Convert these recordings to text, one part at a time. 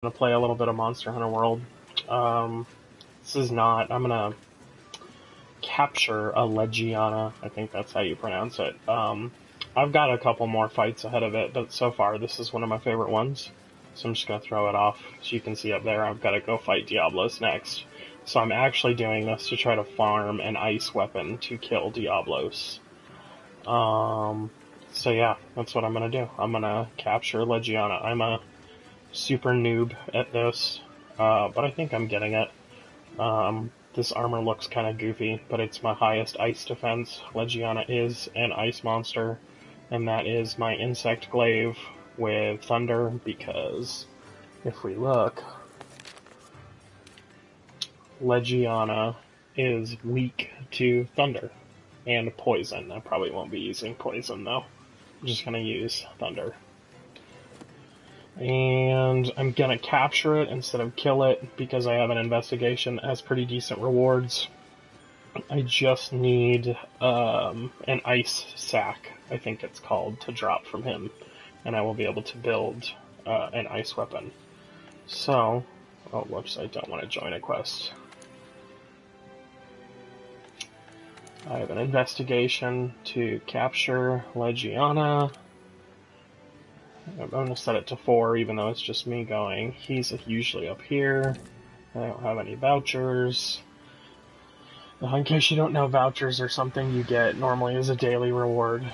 gonna play a little bit of Monster Hunter World. Um, this is not. I'm gonna capture a Legiana. I think that's how you pronounce it. I've got a couple more fights ahead of it, but so far this is one of my favorite ones. So I'm just gonna throw it off. So you can see up there, I've got to go fight Diablos next. So I'm actually doing this to try to farm an ice weapon to kill Diablos. So yeah, that's what I'm gonna do. I'm gonna capture Legiana. I'm a super noob at this, but I think I'm getting it. This armor looks kind of goofy, but it's my highest ice defense. Legiana is an ice monster, and that is my insect glaive with thunder, because if we look, Legiana is weak to thunder and poison. I probably won't be using poison though. I'm just gonna use thunder. And I'm gonna capture it instead of kill it because I have an investigation that has pretty decent rewards. I just need an ice sack, I think it's called, to drop from him, and I will be able to build an ice weapon. So, oh whoops, I don't want to join a quest. I have an investigation to capture Legiana. I'm going to set it to 4, even though it's just me going. He's usually up here. I don't have any vouchers. In case you don't know, vouchers are something you get normally as a daily reward.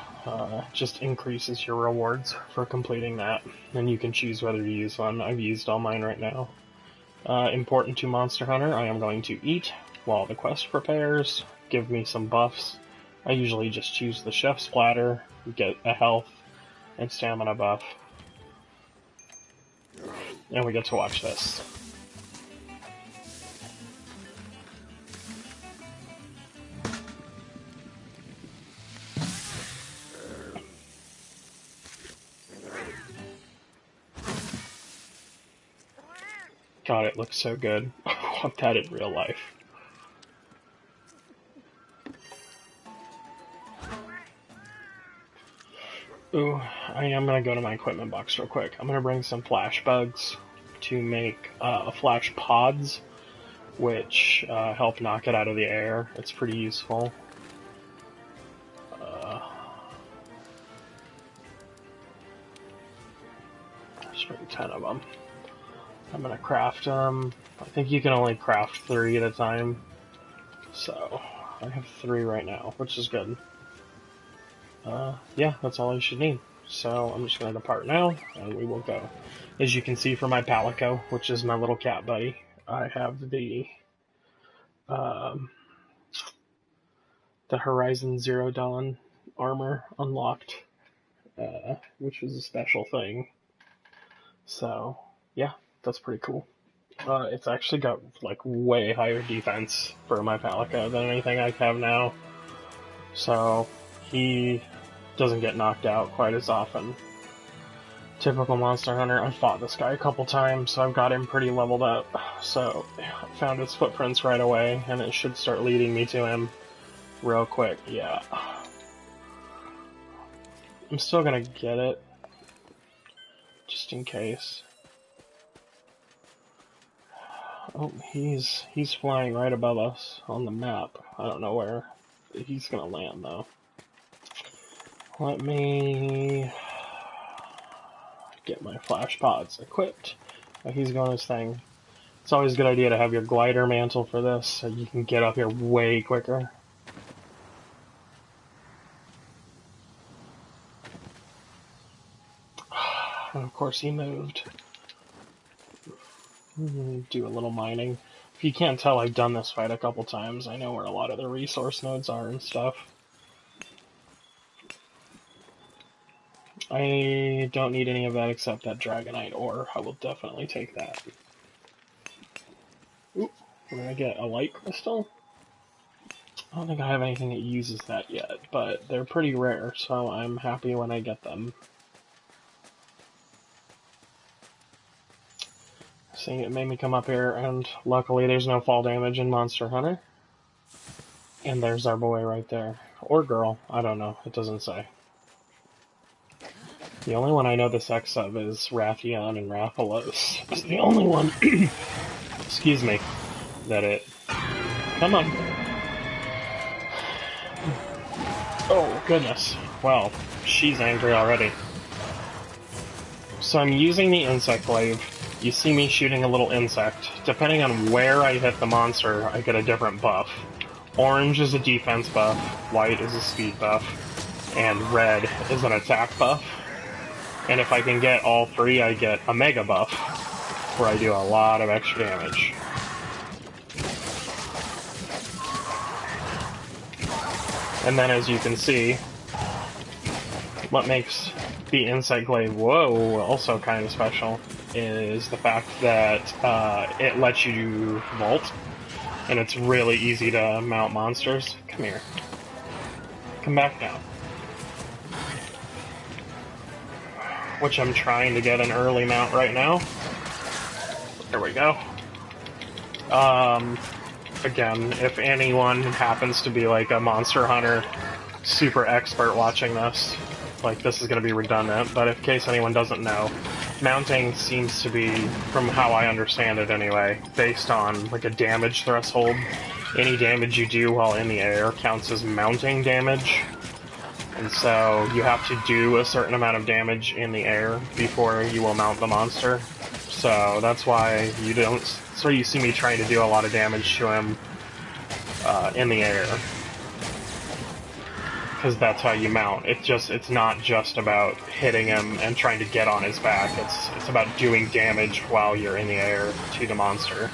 Just increases your rewards for completing that. And you can choose whether to use one. I've used all mine right now. Important to Monster Hunter, I am going to eat while the quest prepares. Give me some buffs. I usually just choose the chef's platter, get a health and stamina buff. And we get to watch this. God, it looks so good. I want that in real life. Ooh, I am gonna go to my equipment box real quick. I'm gonna bring some flash bugs to make flash pods, which help knock it out of the air. It's pretty useful. Just bring 10 of them. I'm gonna craft them. I think you can only craft 3 at a time. So, I have 3 right now, which is good. Yeah, that's all I should need. So I'm just going to depart now, and we will go. As you can see from my Palico, which is my little cat buddy, I have the Horizon Zero Dawn armor unlocked, which was a special thing. So, yeah, that's pretty cool. It's actually got, like, way higher defense for my Palico than anything I have now. So, he doesn't get knocked out quite as often. Typical Monster Hunter. I fought this guy a couple times, so I've got him pretty leveled up. So, I found his footprints right away, and it should start leading me to him real quick. Yeah. I'm still gonna get it, just in case. Oh, he's flying right above us on the map. I don't know where he's gonna land, though. Let me get my flash pods equipped. He's going his thing. It's always a good idea to have your glider mantle for this, so you can get up here way quicker. And of course he moved. Do a little mining. If you can't tell, I've done this fight a couple times. I know where a lot of the resource nodes are and stuff. I don't need any of that except that Dragonite ore. I will definitely take that. Oop, we're gonna get a light crystal. I don't think I have anything that uses that yet, but they're pretty rare, so I'm happy when I get them. See, it made me come up here, and luckily there's no fall damage in Monster Hunter. And there's our boy right there. Or girl, I don't know, it doesn't say. The only one I know the sex of is Rathion, and Rathalos is the only one, excuse me, that it... Come on. Oh, goodness. Well, she's angry already. So I'm using the insect glaive. You see me shooting a little insect. Depending on where I hit the monster, I get a different buff. Orange is a defense buff, white is a speed buff, and red is an attack buff. And if I can get all three, I get a mega buff, where I do a lot of extra damage. And then as you can see, what makes the insect glaive also kind of special is the fact that it lets you vault, and it's really easy to mount monsters. Come here. Come back now. Which I'm trying to get an early mount right now. There we go. Again, if anyone happens to be like a monster hunter super expert watching this, like this is going to be redundant, but in case anyone doesn't know, mounting seems to be, from how I understand it anyway, based on like a damage threshold. Any damage you do while in the air counts as mounting damage. And so you have to do a certain amount of damage in the air before you will mount the monster. So that's why you see me trying to do a lot of damage to him in the air. Because that's how you mount. It's not just about hitting him and trying to get on his back. It's about doing damage while you're in the air to the monster.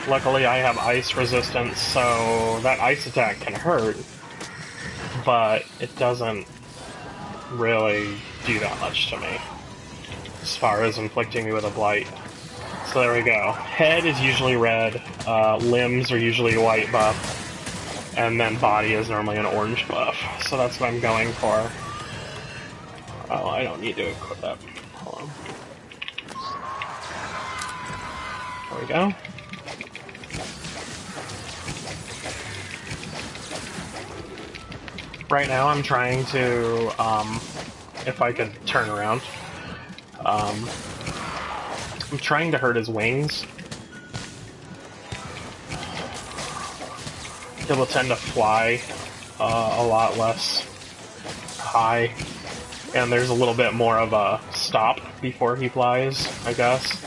Luckily I have ice resistance, so that ice attack can hurt, but it doesn't really do that much to me, as far as inflicting me with a blight. So there we go. Head is usually red, limbs are usually white buff, and then body is normally an orange buff. So that's what I'm going for. Oh, I don't need to equip that. Hold on. There we go. Right now I'm trying to, if I could turn around, I'm trying to hurt his wings. He will tend to fly a lot less high, and there's a little bit more of a stop before he flies, I guess.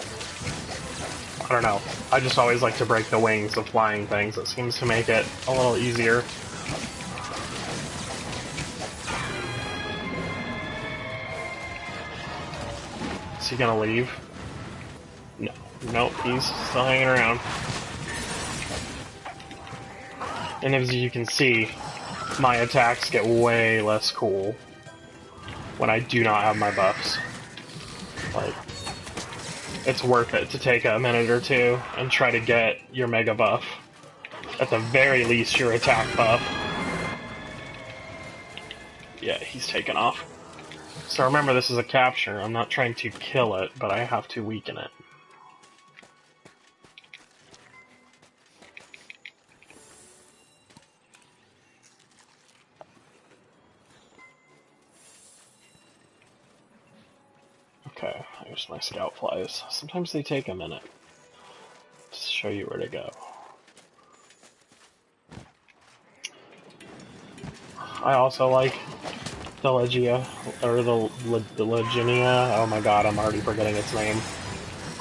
I don't know. I just always like to break the wings of flying things. It seems to make it a little easier. Is he gonna leave? No. Nope, he's still hanging around. And as you can see, my attacks get way less cool when I do not have my buffs. Like, it's worth it to take a minute or two and try to get your mega buff. At the very least, your attack buff. Yeah, he's taken off. So remember, this is a capture. I'm not trying to kill it, but I have to weaken it. Okay, here's my scout flies. Sometimes they take a minute to show you where to go. I also like the Legia, or the Legiana. Oh my god, I'm already forgetting its name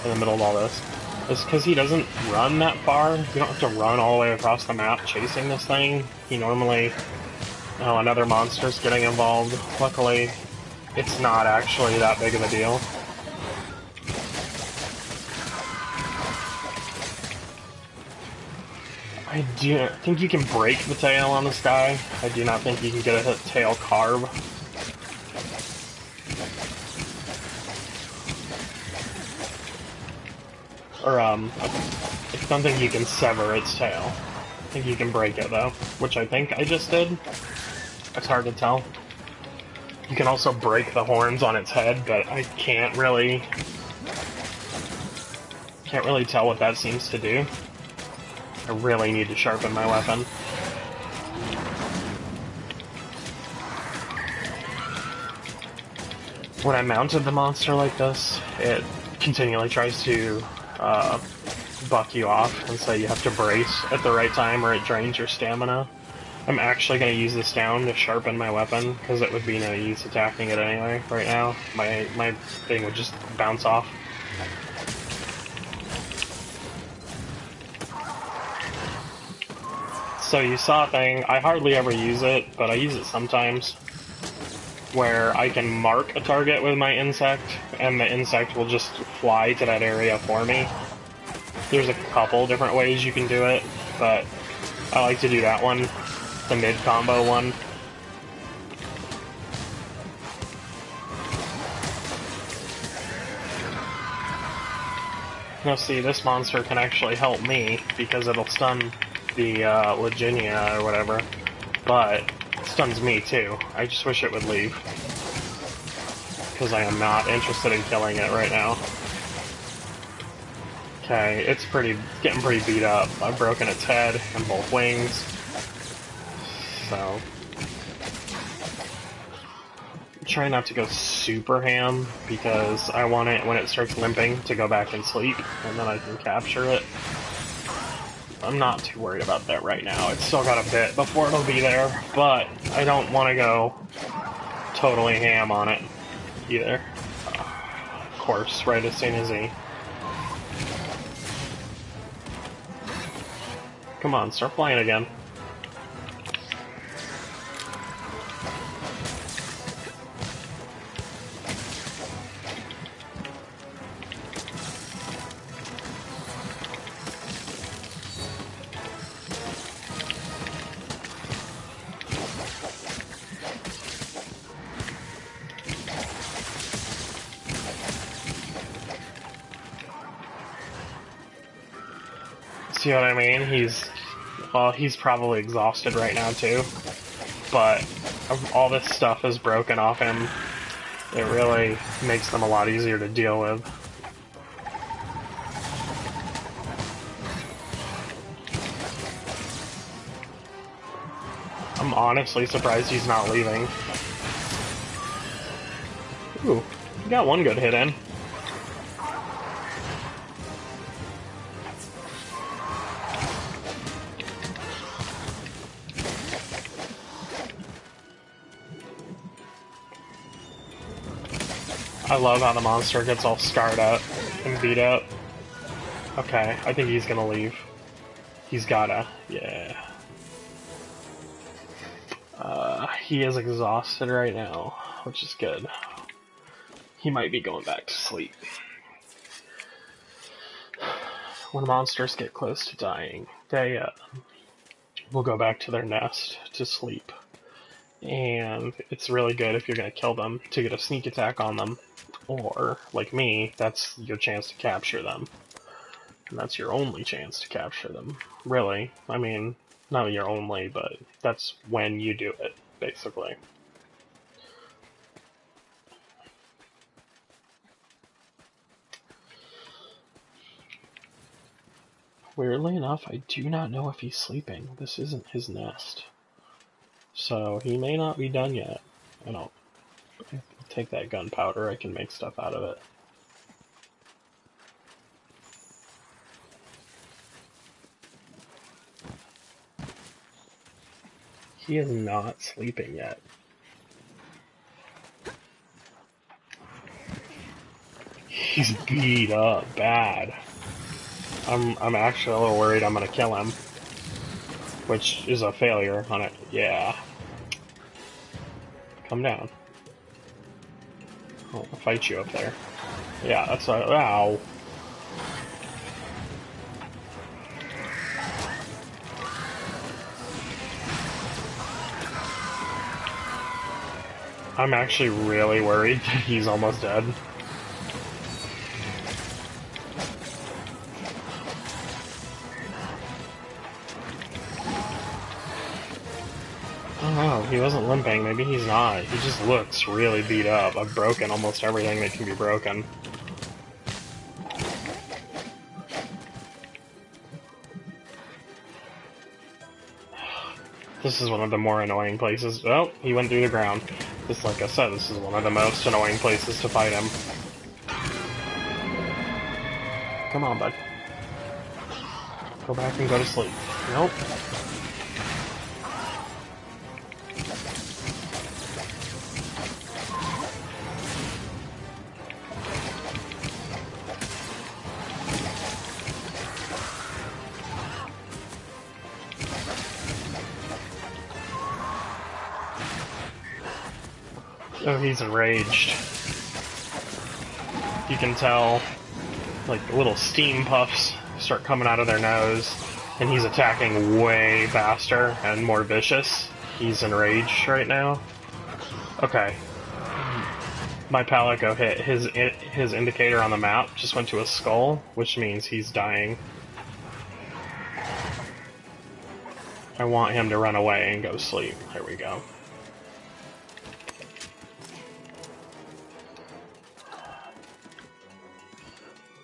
in the middle of all this. It's because he doesn't run that far. You don't have to run all the way across the map chasing this thing. He normally... Oh, another monster's getting involved. Luckily, it's not actually that big of a deal. I do think you can break the tail on this guy. I do not think you can get a tail carve. Or, I don't think you can sever its tail. I think you can break it, though, which I think I just did. It's hard to tell. You can also break the horns on its head, but I can't really tell what that seems to do. I really need to sharpen my weapon. when I mounted the monster like this, it continually tries to buck you off and say you have to brace at the right time or it drains your stamina. I'm actually going to use this down to sharpen my weapon, because it would be no use attacking it anyway right now. My thing would just bounce off. So you saw a thing, I hardly ever use it, but I use it sometimes, where I can mark a target with my insect, and the insect will just fly to that area for me. There's a couple different ways you can do it, but I like to do that one. The mid-combo one. Now see, this monster can actually help me, because it'll stun the Legiana or whatever, but it stuns me too. I just wish it would leave, because I am not interested in killing it right now. Okay, it's getting pretty beat up. I've broken its head and both wings. So, try not to go super ham, because I want it, when it starts limping, to go back and sleep, and then I can capture it. I'm not too worried about that right now. It's still got a bit before it'll be there, but I don't want to go totally ham on it either. Of course, right as soon as he... Come on, start flying again. See what I mean? He's probably exhausted right now too, but all this stuff is broken off him. It really makes them a lot easier to deal with. I'm honestly surprised he's not leaving. Ooh, he got one good hit in. I love how the monster gets all scarred up and beat up. Okay, I think he's gonna leave. He's gotta, yeah. He is exhausted right now, which is good. He might be going back to sleep. When monsters get close to dying, they will go back to their nest to sleep. And it's really good if you're going to kill them to get a sneak attack on them. Or, like me, that's your chance to capture them. And that's your only chance to capture them. Really. I mean, not your only, but that's when you do it, basically. Weirdly enough, I do not know if he's sleeping. This isn't his nest. So, he may not be done yet. I'll take that gunpowder, I can make stuff out of it. He is not sleeping yet. He's beat up bad. I'm actually a little worried I'm gonna kill him. Which is a failure on it. Yeah. Come down. I'll fight you up there. Yeah, that's a... Ow. I'm actually really worried that he's almost dead. Oh, he wasn't limping. Maybe he's not. He just looks really beat up. I've broken almost everything that can be broken. This is one of the more annoying places. Oh, he went through the ground. Just like I said, this is one of the most annoying places to fight him. Come on, bud. Go back and go to sleep. Nope. Oh, he's enraged. You can tell, like, little steam puffs start coming out of their nose, and he's attacking way faster and more vicious. He's enraged right now. Okay. My Palico hit. His indicator on the map just went to a skull, which means he's dying. I want him to run away and go sleep. There we go.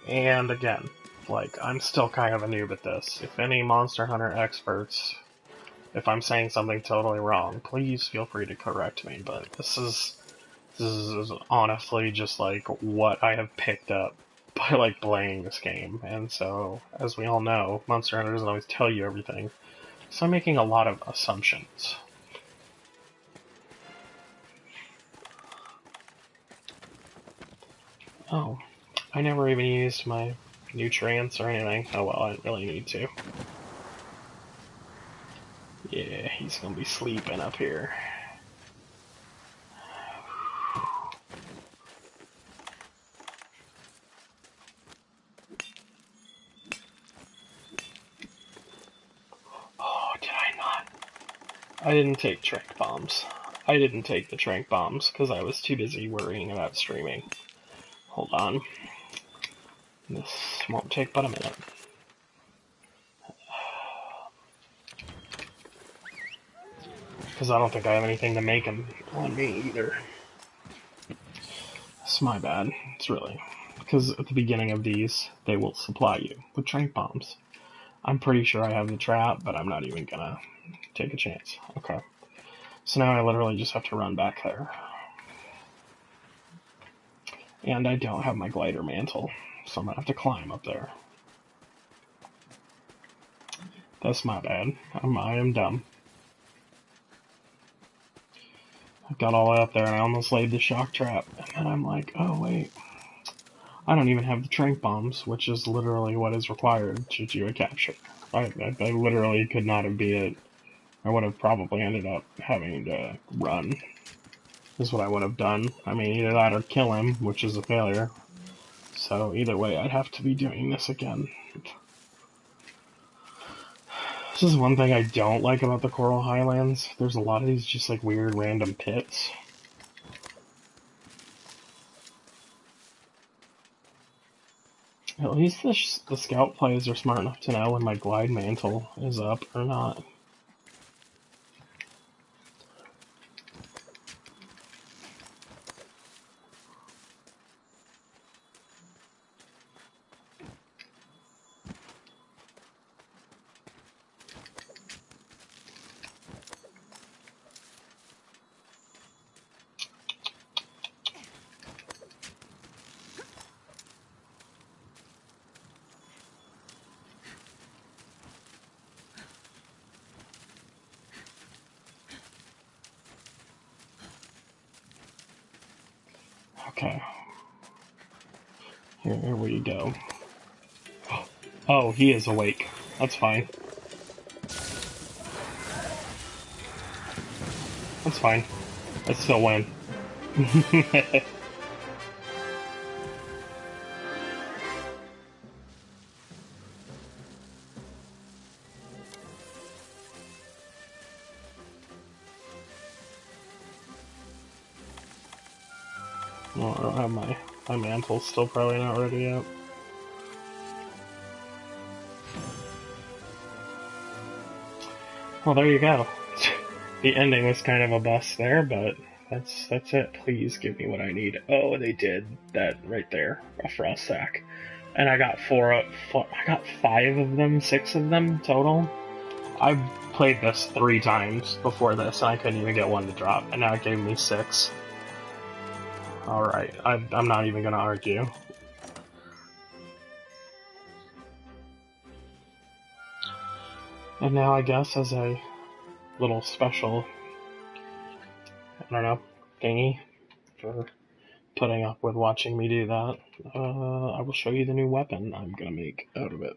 And again, like, I'm still kind of a noob at this. If any Monster Hunter experts, if I'm saying something totally wrong, please feel free to correct me, but this is honestly just, like, what I have picked up by, like, playing this game. And so, as we all know, Monster Hunter doesn't always tell you everything. So I'm making a lot of assumptions. Oh, I never even used my nutrients or anything. Oh well, I didn't really need to. Yeah, he's gonna be sleeping up here. Oh, did I not? I didn't take trank bombs. I didn't take the trank bombs because I was too busy worrying about streaming. Hold on. This won't take but a minute. Because I don't think I have anything to make them on me either. It's my bad. It's really. Because at the beginning of these, they will supply you with trank bombs. I'm pretty sure I have the trap, but I'm not even gonna take a chance. Okay. So now I literally just have to run back there. And I don't have my glider mantle, so I'm gonna have to climb up there. That's my bad. I am dumb. I got all the way up there and I almost laid the shock trap. And then I'm like, oh wait. I don't even have the trank bombs, which is literally what is required to do a capture. I literally could not have beat it. I would have probably ended up having to run. Is what I would have done. I mean, either that or kill him, which is a failure. So either way, I'd have to be doing this again. This is one thing I don't like about the Coral Highlands. There's a lot of these just like weird random pits. At least the scout players are smart enough to know when my glide mantle is up or not. Okay. Here we go. Oh, he is awake. That's fine. That's fine. I still win. Well, I don't have my mantle's still probably not ready yet. Well, there you go. The ending was kind of a bust there, but that's it. Please give me what I need. Oh, they did that right there, a frost sack, and I got I got 5 of them, 6 of them total. I've played this 3 times before this, and I couldn't even get one to drop, and now it gave me 6. Alright, I'm not even gonna argue. And now I guess as a little special, I don't know, thingy for putting up with watching me do that, I will show you the new weapon I'm gonna make out of it,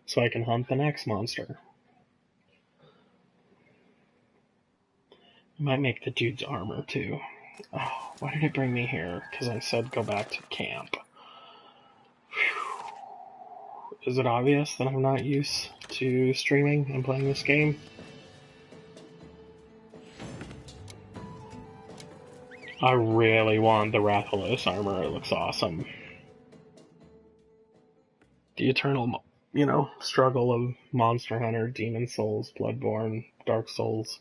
so I can hunt the next monster. I might make the dude's armor too. Oh, why did it bring me here? Because I said go back to camp. Whew. Is it obvious that I'm not used to streaming and playing this game? I really want the Rathalos armor, it looks awesome. The eternal, struggle of Monster Hunter, Demon Souls, Bloodborne, Dark Souls.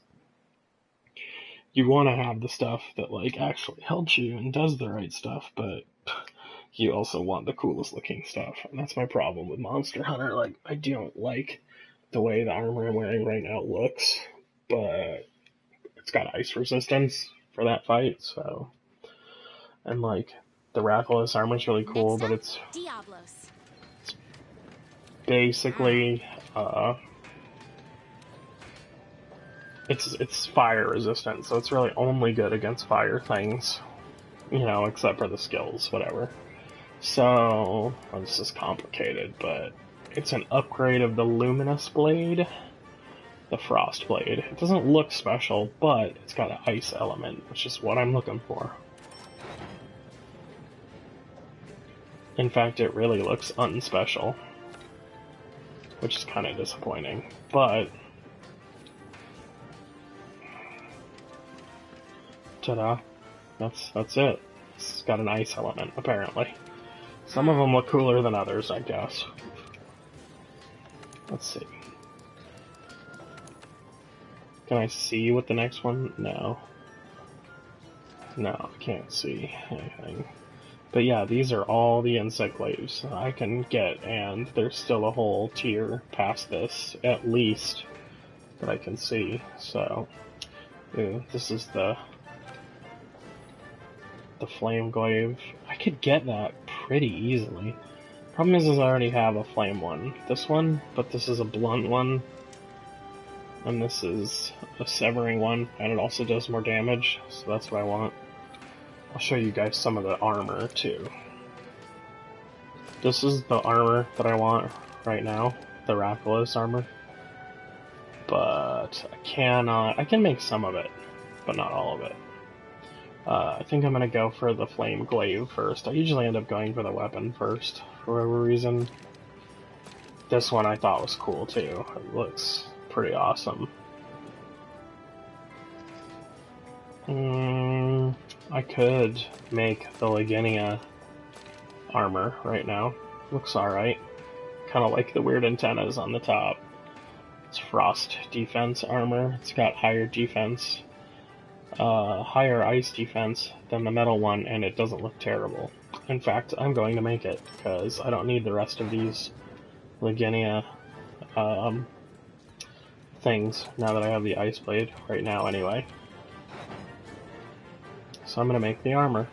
You want to have the stuff that, actually helps you and does the right stuff, but you also want the coolest looking stuff. And that's my problem with Monster Hunter. I don't like the way the armor I'm wearing right now looks, but it's got ice resistance for that fight, so. And, the Rathalos armor is really cool, but it's basically, it's fire resistant, so it's really only good against fire things, except for the skills, whatever. So, well, this is complicated, but it's an upgrade of the Luminous Blade, the Frost Blade. It doesn't look special, but it's got an ice element, which is what I'm looking for. In fact, it really looks unspecial, which is kind of disappointing, but ta-da, that's it. It's got an ice element, apparently. Some of them look cooler than others, I guess. Let's see. Can I see what the next one? No. No, I can't see anything. But yeah, these are all the insect glaives I can get, and there's still a whole tier past this, at least, that I can see. So, this is the flame glaive. I could get that pretty easily. Problem is I already have a flame one. This one, but this is a blunt one. And this is a severing one, and it also does more damage, so that's what I want. I'll show you guys some of the armor, too. This is the armor that I want right now, the Rathalos armor. But I can make some of it, but not all of it. I think I'm gonna go for the flame glaive first. I usually end up going for the weapon first, for whatever reason. This one I thought was cool, too. It looks pretty awesome. I could make the Legiana armor right now. Looks alright. Kind of like the weird antennas on the top. It's frost defense armor. It's got higher defense, higher ice defense than the metal one, and it doesn't look terrible. In fact, I'm going to make it, because I don't need the rest of these Legiana things now that I have the ice blade right now anyway. So I'm going to make the armor.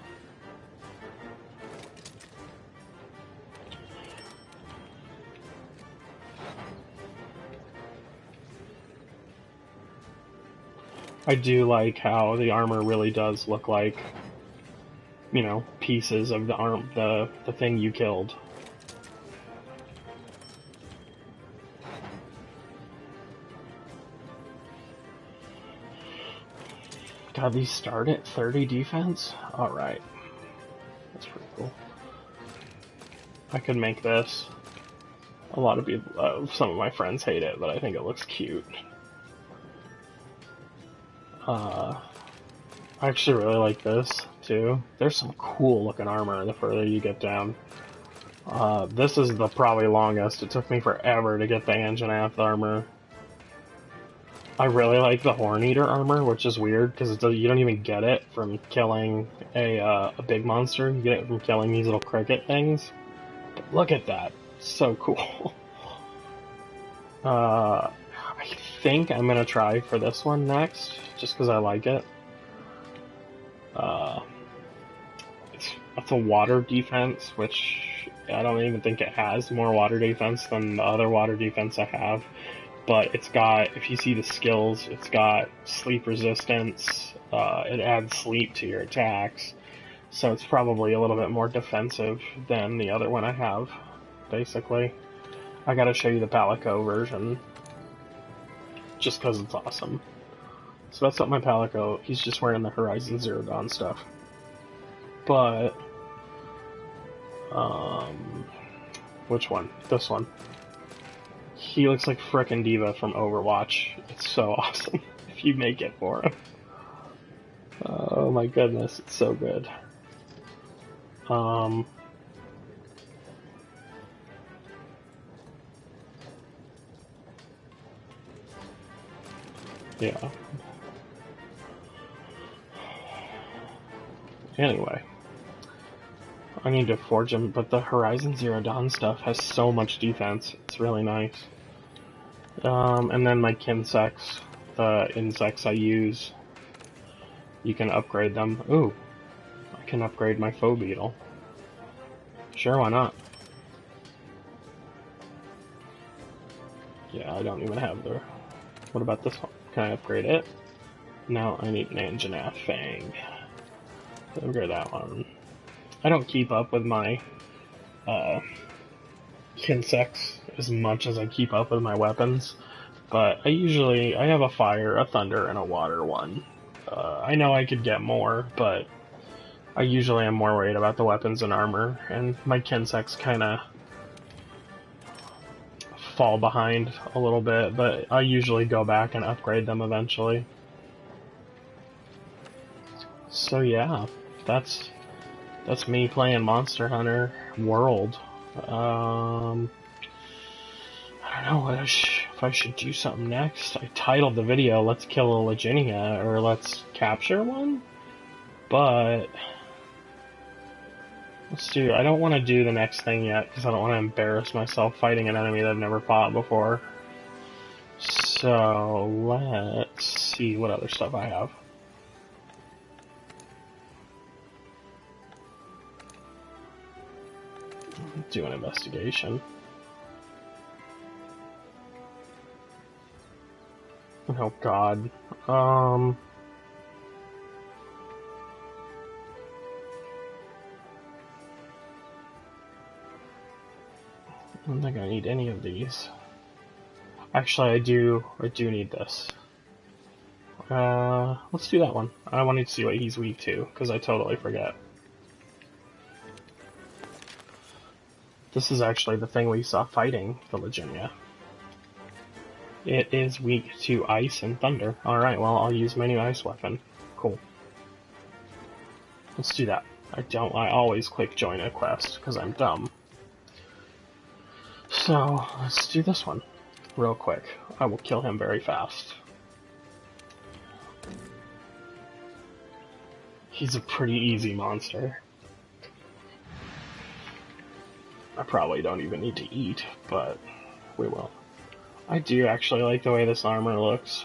I do like how the armor really does look like, pieces of the thing you killed. God, these start at 30 defense? Alright. That's pretty cool. I could make this. A lot of people, some of my friends hate it, but I think it looks cute. I actually really like this, too. There's some cool looking armor the further you get down. This is the probably longest. It took me forever to get the Anjanath armor. I really like the Horn Eater armor, which is weird, because you don't even get it from killing a big monster. You get it from killing these little cricket things. But look at that. So cool. I think I'm going to try for this one next, just because I like it. That's a water defense, which I don't even think it has more water defense than the other water defense I have. But it's got, if you see the skills, it's got sleep resistance, it adds sleep to your attacks, so it's probably a little bit more defensive than the other one I have, basically. I gotta show you the Palico version, just because it's awesome. So that's what my Palico, he's just wearing the Horizon Zero Dawn stuff. But, which one? This one. He looks like frickin' Diva from Overwatch. It's so awesome if you make it for him. Oh my goodness, it's so good. Yeah. Anyway, I need to forge him, but the Horizon Zero Dawn stuff has so much defense. It's really nice. And then my Kinsects, the insects I use, you can upgrade them. Ooh, I can upgrade my Foe Beetle. Sure, why not? Yeah, I don't even have the... What about this one? Can I upgrade it? No, I need an Anjanath Fang. Upgrade that one. I don't keep up with my Kinsects as much as I keep up with my weapons, but I have a fire, a thunder, and a water one. I know I could get more, but I usually am more worried about the weapons and armor, and my Kinsects kind of fall behind a little bit, but I usually go back and upgrade them eventually. So yeah, that's me playing Monster Hunter World. I don't know if I should do something next. I titled the video, Let's Kill a Legiana, or Let's Capture One, but I don't want to do the next thing yet, because I don't want to embarrass myself fighting an enemy that I've never fought before. So, let's see what other stuff I have. Do an investigation. Oh god. I don't think I need any of these. Actually, I do need this. Let's do that one. I wanted to see what he's weak to, because I totally forget. This is actually the thing we saw fighting the Legiana. It is weak to ice and thunder. Alright, well, I'll use my new ice weapon. Cool. Let's do that. I always click join a quest, because I'm dumb. So, let's do this one. Real quick. I will kill him very fast. He's a pretty easy monster. I probably don't even need to eat, but we will. I do actually like the way this armor looks.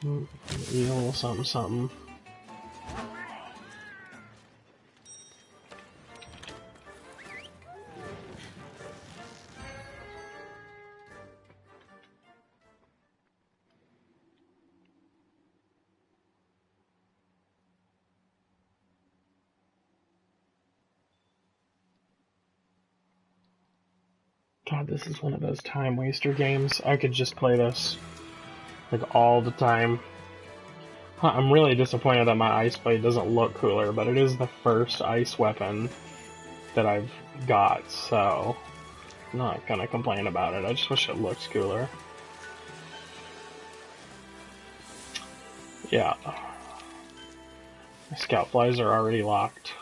Eat a little something something. God, this is one of those time waster games. I could just play this like all the time. I'm really disappointed that my ice blade doesn't look cooler, but it is the first ice weapon that I've got, so I'm not gonna complain about it. I just wish it looked cooler. Yeah. My scout flies are already locked.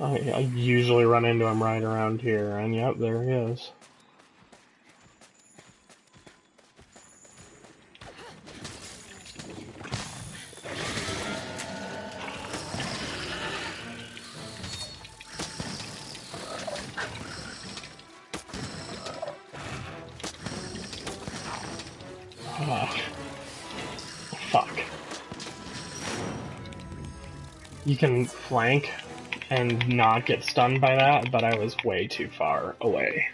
I usually run into him right around here, and yep, there he is. Oh, fuck. You can flank and not get stunned by that, but I was way too far away.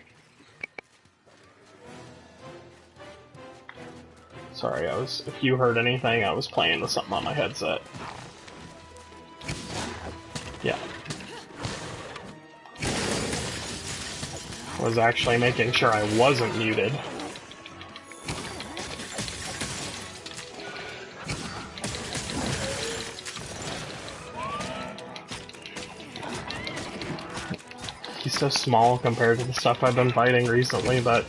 Sorry, if you heard anything, I was playing with something on my headset. Yeah. Was actually making sure I wasn't muted. He's so small compared to the stuff I've been fighting recently, but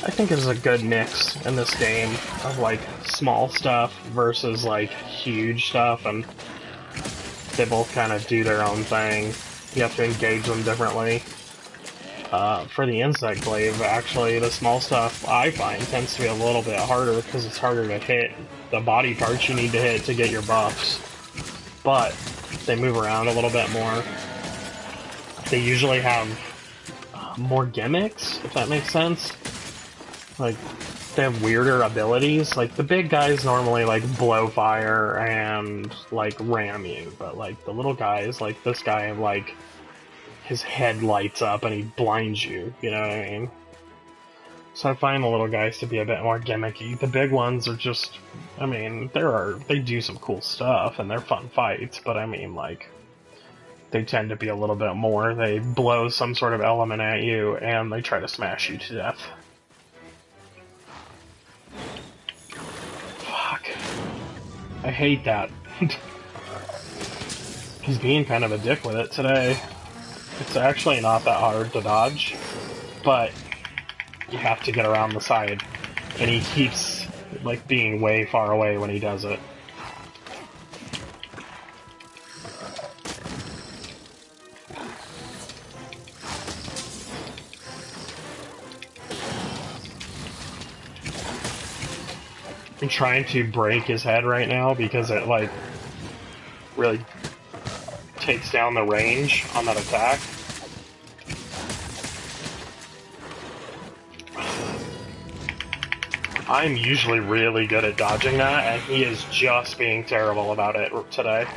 I think it's a good mix in this game of, like, small stuff versus, like, huge stuff, and they both kind of do their own thing. You have to engage them differently. For the insect glaive, actually, the small stuff I find tends to be a little bit harder because it's harder to hit the body parts you need to hit to get your buffs. But they move around a little bit more. They usually have more gimmicks, if that makes sense. Like, they have weirder abilities. Like, the big guys normally, like, blow fire and, like, ram you. But, like, the little guys, like this guy, like, his head lights up and he blinds you. You know what I mean? So I find the little guys to be a bit more gimmicky. The big ones are just, I mean, they do some cool stuff and they're fun fights, but I mean, like, they tend to be a little bit more. They blow some sort of element at you and they try to smash you to death. Fuck. I hate that. He's being kind of a dick with it today. It's actually not that hard to dodge, but you have to get around the side, and he keeps, like, being way far away when he does it. I'm trying to break his head right now because it, like, really takes down the range on that attack. I'm usually really good at dodging that, and he is just being terrible about it today.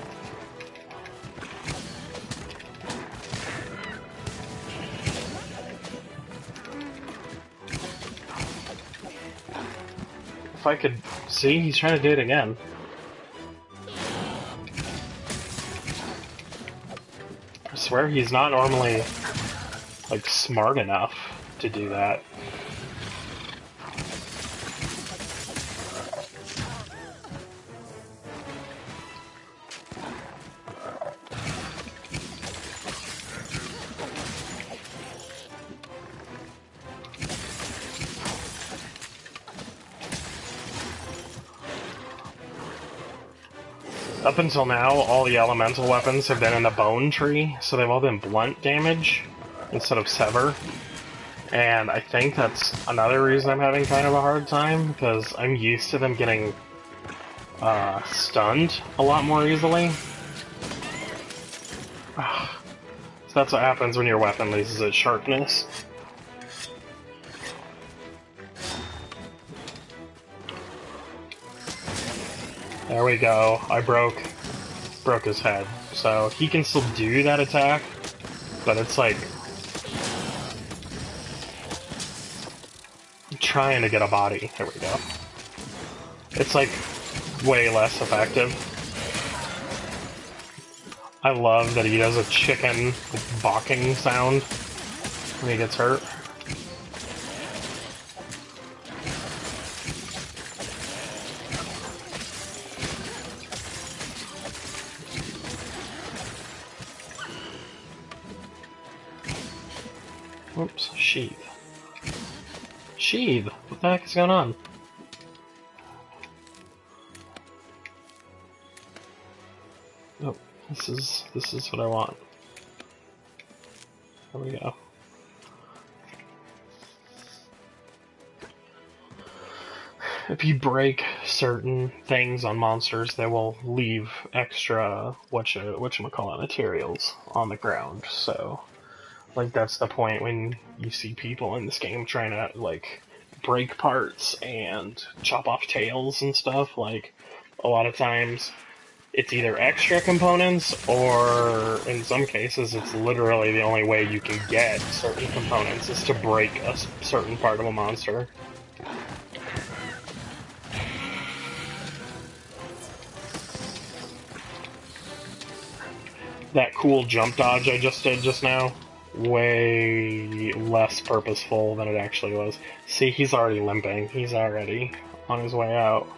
If I could see, he's trying to do it again. I swear he's not normally, like, smart enough to do that. Up until now, all the elemental weapons have been in the bone tree, so they've all been blunt damage instead of sever. And I think that's another reason I'm having kind of a hard time, because I'm used to them getting stunned a lot more easily. So that's what happens when your weapon loses its sharpness. There we go. I broke his head. So he can still do that attack, but it's like trying to get a body. There we go. It's like way less effective. I love that he does a chicken balking sound when he gets hurt. Whoops, sheath. Sheath! What the heck is going on? Oh, this is what I want. There we go. If you break certain things on monsters, they will leave extra whatchamacallit materials on the ground. So, like, that's the point when you see people in this game trying to, like, break parts and chop off tails and stuff. Like, a lot of times it's either extra components, or in some cases it's literally the only way you can get certain components is to break a certain part of a monster. That cool jump dodge I just did just now, way less purposeful than it actually was. See, he's already limping. He's already on his way out.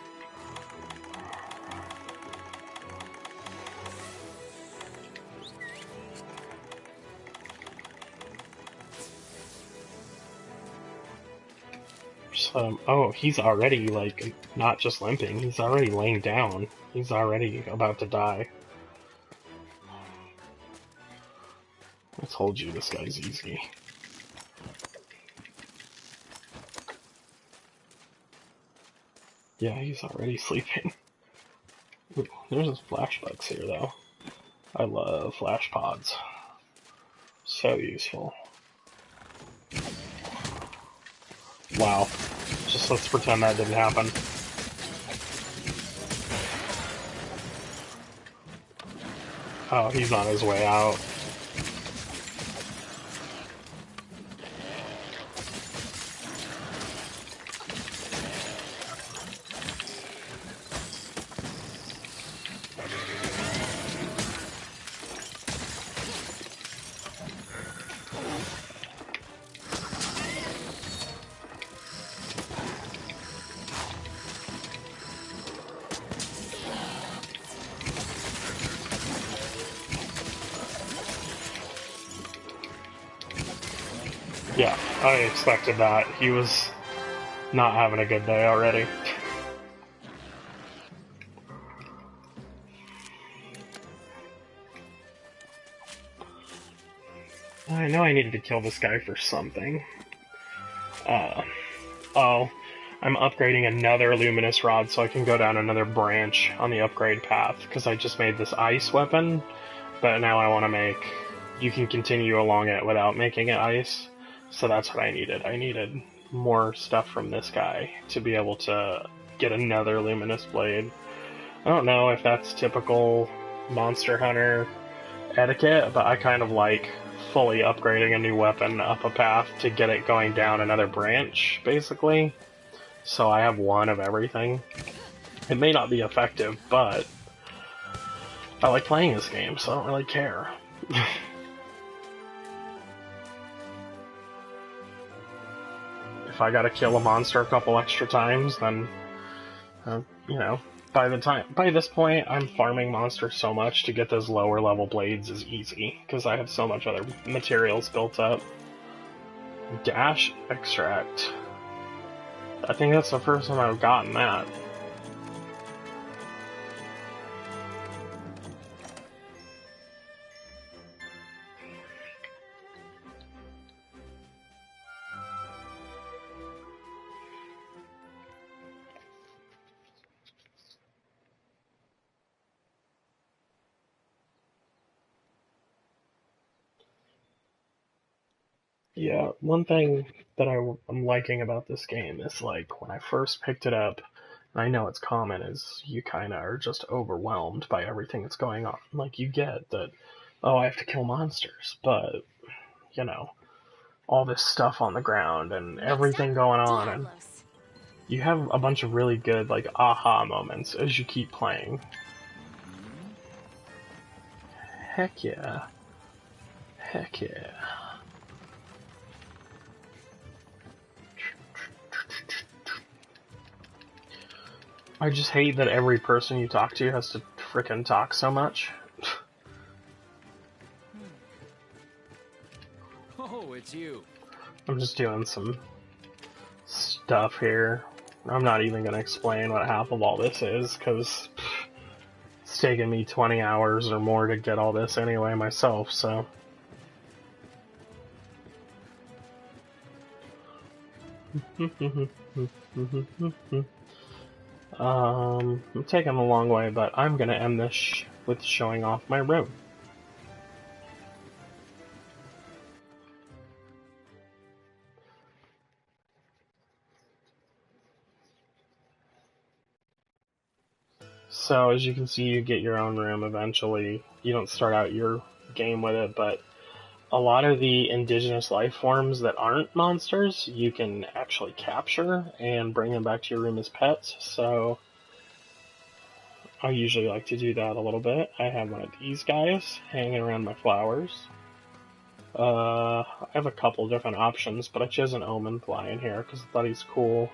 Oh, he's already, like, not just limping, he's already laying down. He's already about to die. I told you this guy's easy. Yeah, he's already sleeping. Ooh, there's flash bugs here, though. I love flash pods. So useful. Wow. Just let's pretend that didn't happen. Oh, he's on his way out. Yeah, I expected that. He was not having a good day already. I know I needed to kill this guy for something. Oh, I'm upgrading another luminous rod so I can go down another branch on the upgrade path, because I just made this ice weapon, but now I want to make... You can continue along it without making it ice. So that's what I needed. I needed more stuff from this guy to be able to get another luminous blade. I don't know if that's typical Monster Hunter etiquette, but I kind of like fully upgrading a new weapon up a path to get it going down another branch, basically. So I have one of everything. It may not be effective, but I like playing this game, so I don't really care. If I gotta kill a monster a couple extra times, then, you know, by this point, I'm farming monsters so much to get those lower level blades is easy, because I have so much other materials built up. Dash extract. I think that's the first time I've gotten that. Yeah, one thing that I'm liking about this game is, like, when I first picked it up, and I know it's common, is you kind of are just overwhelmed by everything that's going on. Like, you get that, oh, I have to kill monsters, but, you know, all this stuff on the ground and everything going on, and you have a bunch of really good, like, aha moments as you keep playing. Heck yeah. Heck yeah. I just hate that every person you talk to has to frickin' talk so much. Oh, it's you. I'm just doing some stuff here. I'm not even gonna explain what half of all this is, because it's taken me 20 hours or more to get all this anyway myself, so... I'm taking a long way, but I'm gonna end this with showing off my room. So as you can see, you get your own room eventually. You don't start out your game with it, but a lot of the indigenous life forms that aren't monsters, you can actually capture and bring them back to your room as pets. So I usually like to do that a little bit. I have one of these guys hanging around my flowers. I have a couple different options, but I chose an omen fly in here because I thought he's cool.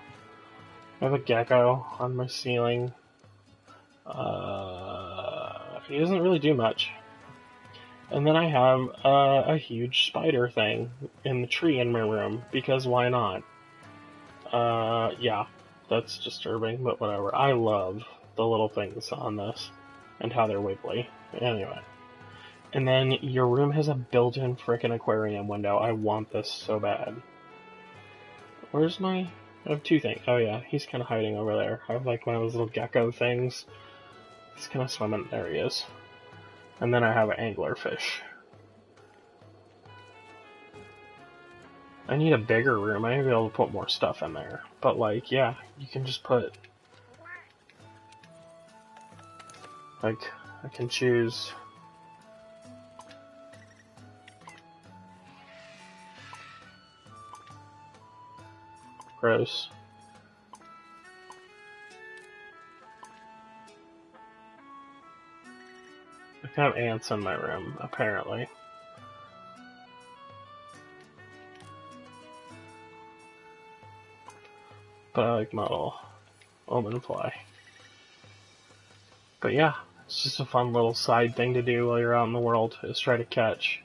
I have a gecko on my ceiling. He doesn't really do much. And then I have a huge spider thing in the tree in my room, because why not? Yeah, that's disturbing, but whatever. I love the little things on this, and how they're wiggly. Anyway. And then your room has a built-in frickin' aquarium window. I want this so bad. Where's my... I have two things. Oh yeah, he's kind of hiding over there. I have like one of those little gecko things. He's kind of swimming. There he is. And then I have an anglerfish. I need a bigger room. I need to be able to put more stuff in there. But like, yeah, you can just put... Like, I can choose... Gross. I can have ants in my room, apparently. But I like my little omen fly. But yeah, it's just a fun little side thing to do while you're out in the world, is try to catch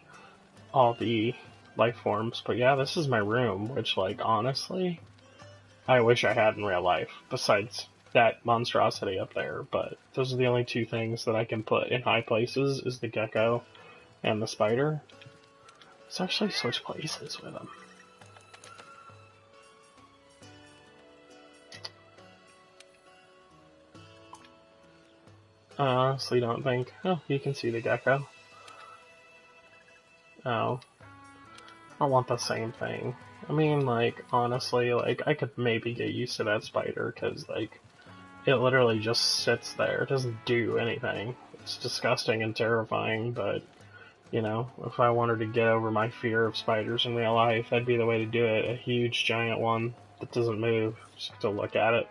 all the life forms. But yeah, this is my room, which, like, honestly, I wish I had in real life, besides that monstrosity up there. But those are the only two things that I can put in high places, is the gecko and the spider. Let's actually switch places with them. I honestly don't think... Oh, you can see the gecko. Oh. I want the same thing. I mean, like, honestly, like, I could maybe get used to that spider, because, like, it literally just sits there. It doesn't do anything. It's disgusting and terrifying, but, you know, if I wanted to get over my fear of spiders in real life, that'd be the way to do it. A huge, giant one that doesn't move, just to look at it.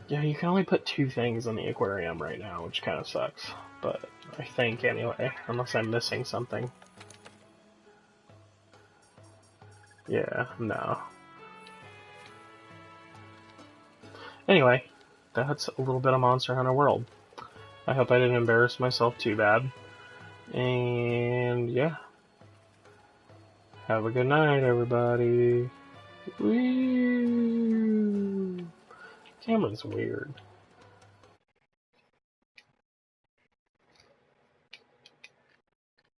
Yeah, you can only put two things in the aquarium right now, which kind of sucks. But, I think, anyway, unless I'm missing something. Yeah, no. Anyway, that's a little bit of Monster Hunter World. I hope I didn't embarrass myself too bad. And, yeah. Have a good night, everybody. Woo! Camera's weird.